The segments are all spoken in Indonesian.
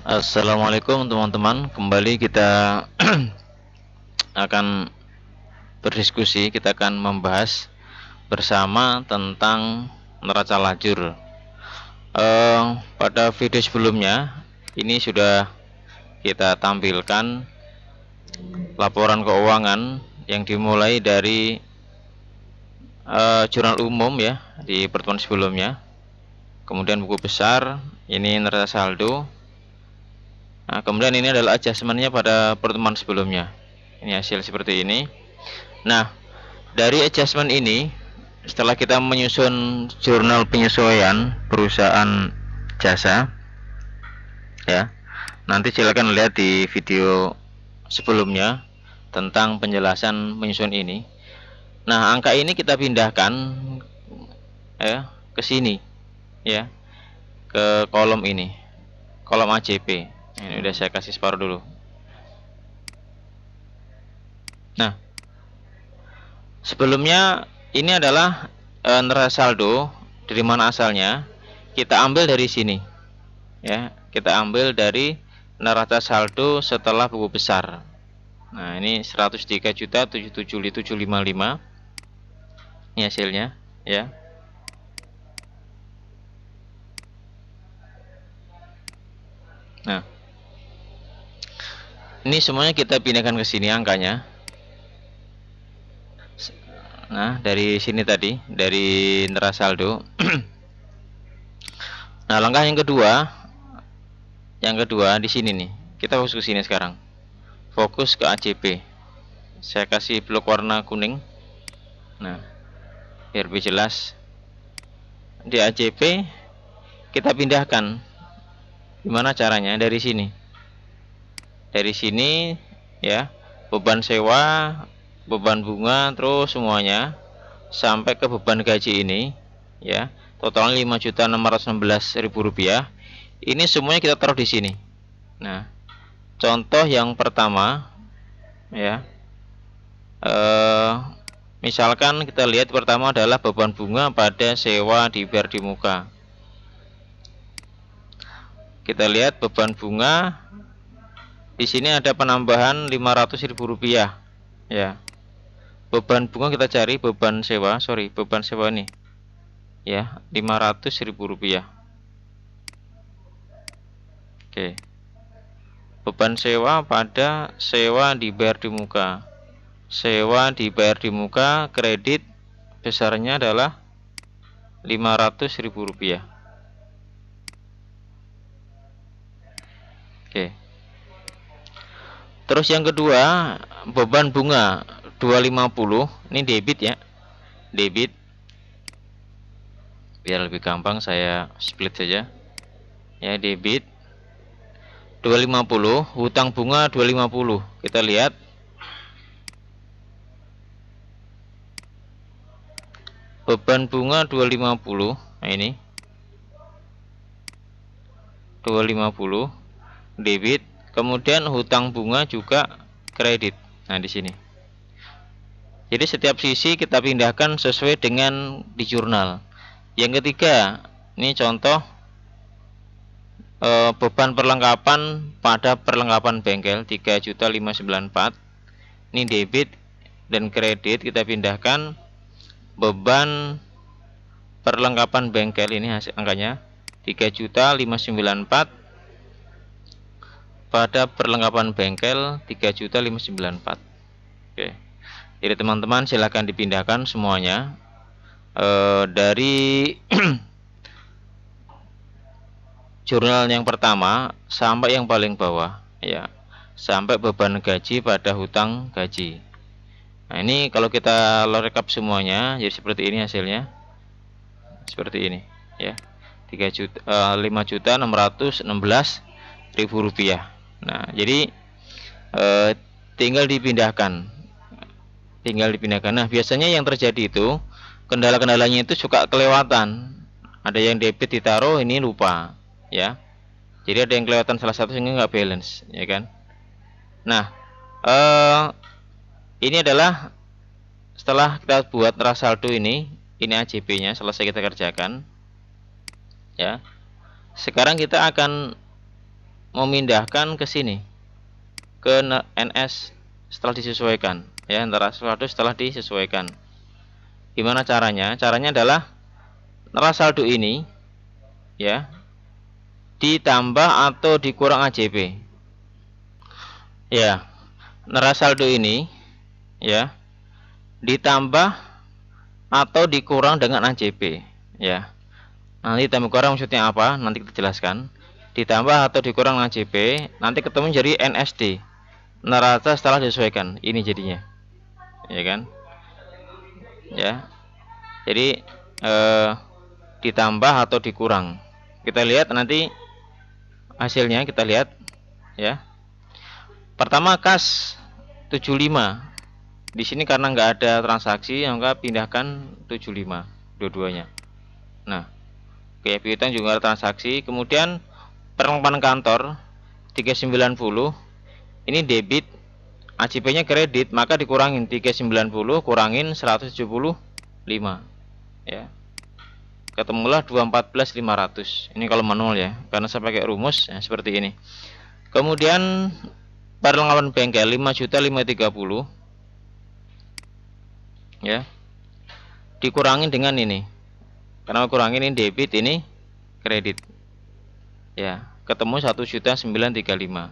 Assalamualaikum teman-teman, kembali kita akan berdiskusi, kita akan membahas bersama tentang neraca lajur. Pada video sebelumnya ini sudah kita tampilkan laporan keuangan yang dimulai dari jurnal umum ya di pertemuan sebelumnya, kemudian buku besar, ini neraca saldo. Nah, kemudian ini adalah adjustment-nya pada pertemuan sebelumnya. Ini hasil seperti ini. Nah, dari adjustment ini, setelah kita menyusun jurnal penyesuaian perusahaan jasa, ya, nanti silakan lihat di video sebelumnya tentang penjelasan menyusun ini. Nah, angka ini kita pindahkan ya ke sini, ya, ke kolom ini, kolom AJP. Ini udah saya kasih separuh dulu. Nah, sebelumnya ini adalah neraca saldo. Dari mana asalnya? Kita ambil dari sini, ya. Kita ambil dari neraca saldo setelah buku besar. Nah, ini 103.777.755. Ini hasilnya, ya. Nah, ini semuanya kita pindahkan ke sini angkanya. Nah, dari sini tadi, dari neraca saldo. Nah, langkah yang kedua di sini nih. Kita fokus ke sini sekarang. Fokus ke AJP. Saya kasih blok warna kuning. Nah, biar lebih jelas. Di AJP kita pindahkan. Gimana caranya? Dari sini. Dari sini ya, beban sewa, beban bunga, terus semuanya sampai ke beban gaji ini, ya, totalnya Rp5.616.000. Ini semuanya kita taruh di sini. Nah, contoh yang pertama, ya, misalkan kita lihat pertama adalah beban bunga pada sewa dibayar di muka. Kita lihat beban bunga di sini ada penambahan Rp500.000, ya. Beban bunga kita cari beban sewa, beban sewa nih, ya, Rp500.000. Oke. Beban sewa pada sewa dibayar di muka. Sewa dibayar di muka, kredit besarnya adalah Rp500.000. Oke. Terus yang kedua, beban bunga 250, ini debit ya. Debit. Biar lebih gampang saya split saja. Ya, debit 250, hutang bunga 250. Kita lihat. Beban bunga 250. Nah, ini 250 debit. Kemudian hutang bunga juga kredit. Nah, di sini. Jadi setiap sisi kita pindahkan sesuai dengan di jurnal. Yang ketiga, ini contoh beban perlengkapan pada perlengkapan bengkel 3.594. Ini debit dan kredit kita pindahkan. Beban perlengkapan bengkel ini hasil angkanya 3.594 pada perlengkapan bengkel 3.594. Oke. Jadi teman-teman silahkan dipindahkan semuanya dari jurnal yang pertama sampai yang paling bawah, ya, sampai beban gaji pada hutang gaji. Nah, ini kalau kita rekap semuanya jadi seperti ini hasilnya. Seperti ini, ya. 5.616.000 rupiah. Nah, jadi tinggal dipindahkan. Nah, biasanya yang terjadi itu kendala-kendalanya itu suka kelewatan. Ada yang debit ditaruh, ini lupa, ya. Jadi ada yang kelewatan salah satu sehingga nggak balance, ya kan. Nah, ini adalah setelah kita buat neraca saldo ini AJP-nya selesai kita kerjakan, ya. Sekarang kita akan memindahkan ke sini, ke NS setelah disesuaikan, ya, antara saldo setelah disesuaikan. Gimana caranya? Caranya adalah neraca saldo ini, ya, ditambah atau dikurang AJP. Ya, neraca saldo ini, ya, ditambah atau dikurang dengan AJP, ya. Nanti ditambah kurang maksudnya apa? Nanti kita jelaskan. Ditambah atau dikurang AJP, nanti ketemu jadi NSD, neraca setelah disesuaikan. Ini jadinya, ya kan? Ya, jadi ditambah atau dikurang. Kita lihat nanti hasilnya, kita lihat, ya. Pertama kas 75. Di sini karena nggak ada transaksi, maka pindahkan 75 dua-duanya. Nah, oke, piutang juga ada transaksi. Kemudian perlengkapan kantor 390. Ini debit, AJP-nya kredit, maka dikurangin 390 kurangin 175, ya. Ketemulah 214.500. Ini kalau manual, ya, karena saya pakai rumus, ya, seperti ini. Kemudian perlengkapan bengkel 5.530, ya, dikurangin dengan ini, karena kurangin ini debit, ini kredit, ya, ketemu 1.935.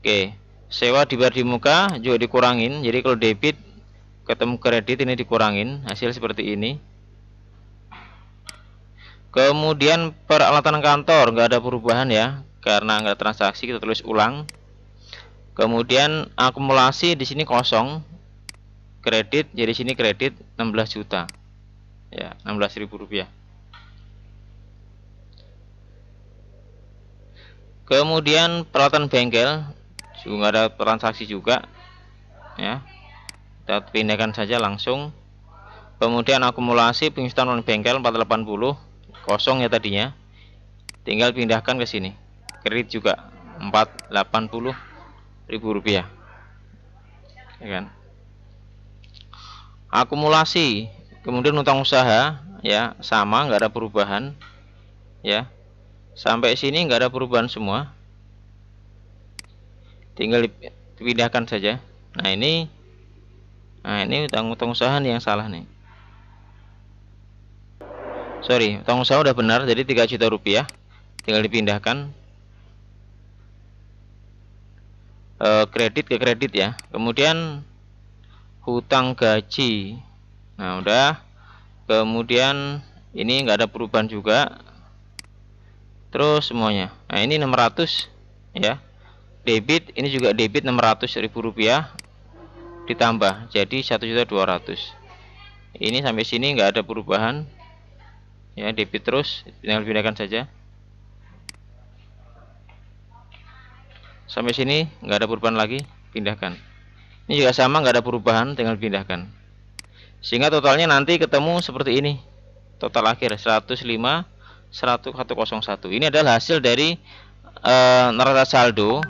Oke, sewa dibayar di muka juga dikurangin, jadi kalau debit ketemu kredit ini dikurangin, hasil seperti ini. Kemudian peralatan kantor nggak ada perubahan, ya, karena nggak ada transaksi, kita tulis ulang. Kemudian akumulasi di sini kosong, kredit, jadi sini kredit 16 juta, ya, 16.000 rupiah. Kemudian peralatan bengkel juga ada transaksi juga, ya, kita pindahkan saja langsung. Kemudian akumulasi penghutang bengkel 480, kosong, ya, tadinya, tinggal pindahkan ke sini, kredit juga 480.000 rupiah, ya kan. Akumulasi, kemudian utang usaha, ya, sama, nggak ada perubahan, ya, sampai sini nggak ada perubahan semua, tinggal dipindahkan saja. Nah ini utang usaha nih yang salah nih, sorry, utang usaha udah benar, jadi 3 juta rupiah, tinggal dipindahkan kredit ke kredit, ya. Kemudian hutang gaji, nah udah. Kemudian ini nggak ada perubahan juga, terus semuanya. Nah ini 600, ya, debit, ini juga debit 600.000 rupiah, ditambah jadi 1.200.000. Ini sampai sini nggak ada perubahan, ya, debit terus, tinggal pindahkan saja. Sampai sini nggak ada perubahan lagi, pindahkan. Ini juga sama, nggak ada perubahan, tinggal pindahkan. Sehingga totalnya nanti ketemu seperti ini, total akhir 105.101. Ini adalah hasil dari neraca saldo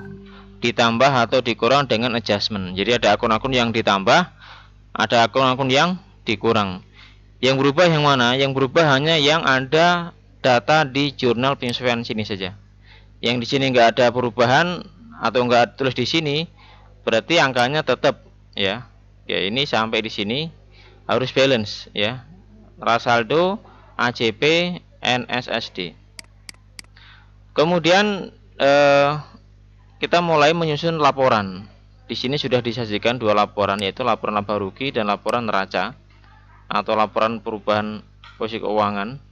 ditambah atau dikurang dengan adjustment. Jadi ada akun-akun yang ditambah, ada akun-akun yang dikurang. Yang berubah yang mana? Yang berubah hanya yang ada data di jurnal penyesuaian sini saja. Yang di sini nggak ada perubahan atau nggak tulis di sini, berarti angkanya tetap, ya. Ya, ini sampai di sini harus balance, ya. Neraca saldo, AJP, NSSD. Kemudian kita mulai menyusun laporan. Di sini sudah disajikan 2 laporan, yaitu laporan laba rugi dan laporan neraca atau laporan perubahan posisi keuangan.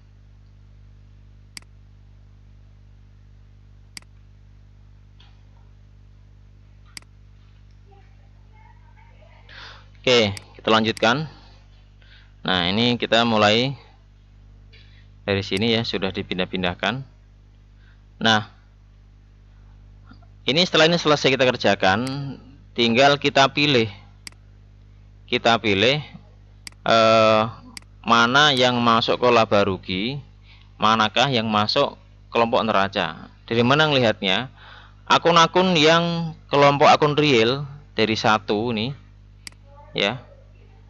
Oke, kita lanjutkan. Nah, ini kita mulai dari sini, ya, sudah dipindah-pindahkan. Nah, ini setelah ini selesai kita kerjakan, tinggal kita pilih mana yang masuk ke laba rugi, manakah yang masuk kelompok neraca. Dari mana ngelihatnya? Akun-akun yang kelompok akun real dari 1 nih, ya,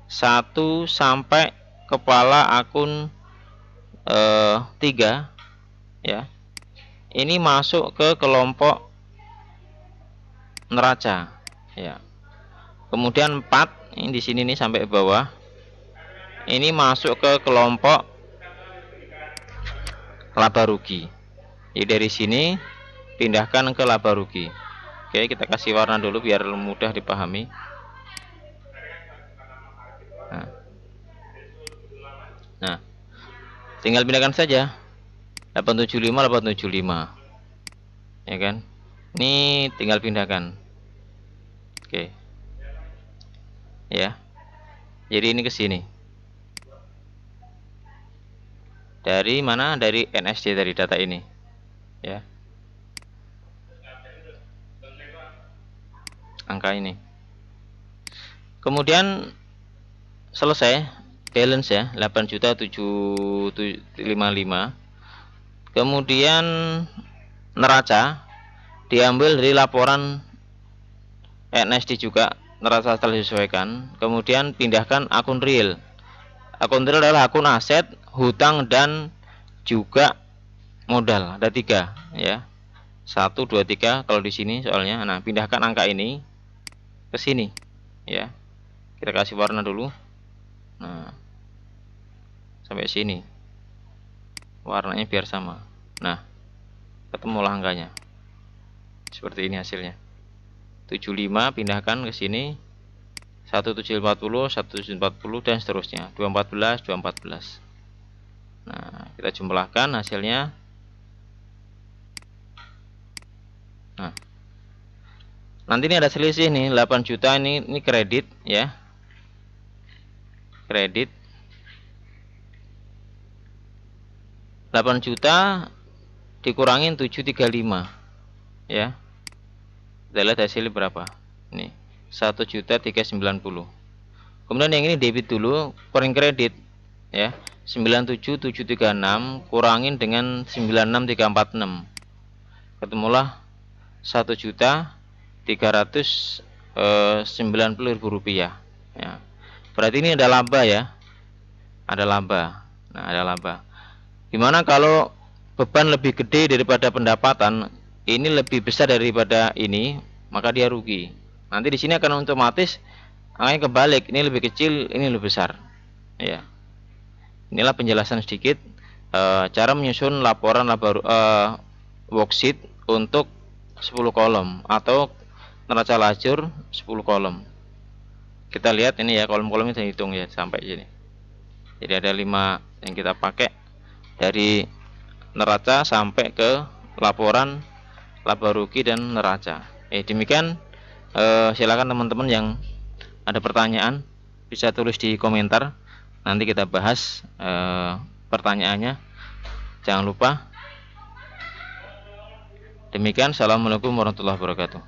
1 sampai kepala akun 3, ya, ini masuk ke kelompok neraca ya. Kemudian 4 ini di sini nih sampai bawah ini masuk ke kelompok laba rugi. Jadi dari sini pindahkan ke laba rugi. Oke, kita kasih warna dulu biar mudah dipahami. Nah, tinggal pindahkan saja 875 875 ya kan, ini tinggal pindahkan. Oke ya, jadi ini ke sini dari mana, dari NSD, dari data ini ya, angka ini. Kemudian selesai balance ya, 8.755. Kemudian neraca diambil dari laporan NSD juga, neraca telah disesuaikan. Kemudian pindahkan akun real. Akun real adalah akun aset, hutang, dan juga modal. Ada 3 ya, 1, 2, 3 kalau di sini soalnya. Nah, pindahkan angka ini ke sini ya, kita kasih warna dulu. Nah, sampai sini warnanya biar sama. Nah, ketemulah angkanya seperti ini hasilnya. 75 pindahkan ke sini, 1740, 1740 dan seterusnya, 214, 214. Nah, kita jumlahkan hasilnya. Nah, nanti ini ada selisih nih, 8 juta ini kredit ya. Kredit 8 juta dikurangin 735 ya. Kita lihat hasilnya berapa. Ini 1.390. Kemudian yang ini debit dulu, kuring kredit ya. 97736 kurangin dengan 96346. Ketemulah 1.390.000 rupiah ya. Berarti ini ada laba ya. Ada laba. Nah, ada laba. Gimana kalau beban lebih gede daripada pendapatan, ini lebih besar daripada ini, maka dia rugi. Nanti di sini akan otomatis angkanya kebalik, ini lebih kecil, ini lebih besar. Ya. Inilah penjelasan sedikit cara menyusun laporan laba worksheet untuk 10 kolom atau neraca lajur 10 kolom. Kita lihat ini ya, kolom-kolomnya saya hitung ya sampai sini. Jadi ada 5 yang kita pakai dari neraca sampai ke laporan laba rugi dan neraca. Demikian, silakan teman-teman yang ada pertanyaan bisa tulis di komentar, nanti kita bahas pertanyaannya. Jangan lupa. Demikian, assalamualaikum warahmatullahi wabarakatuh.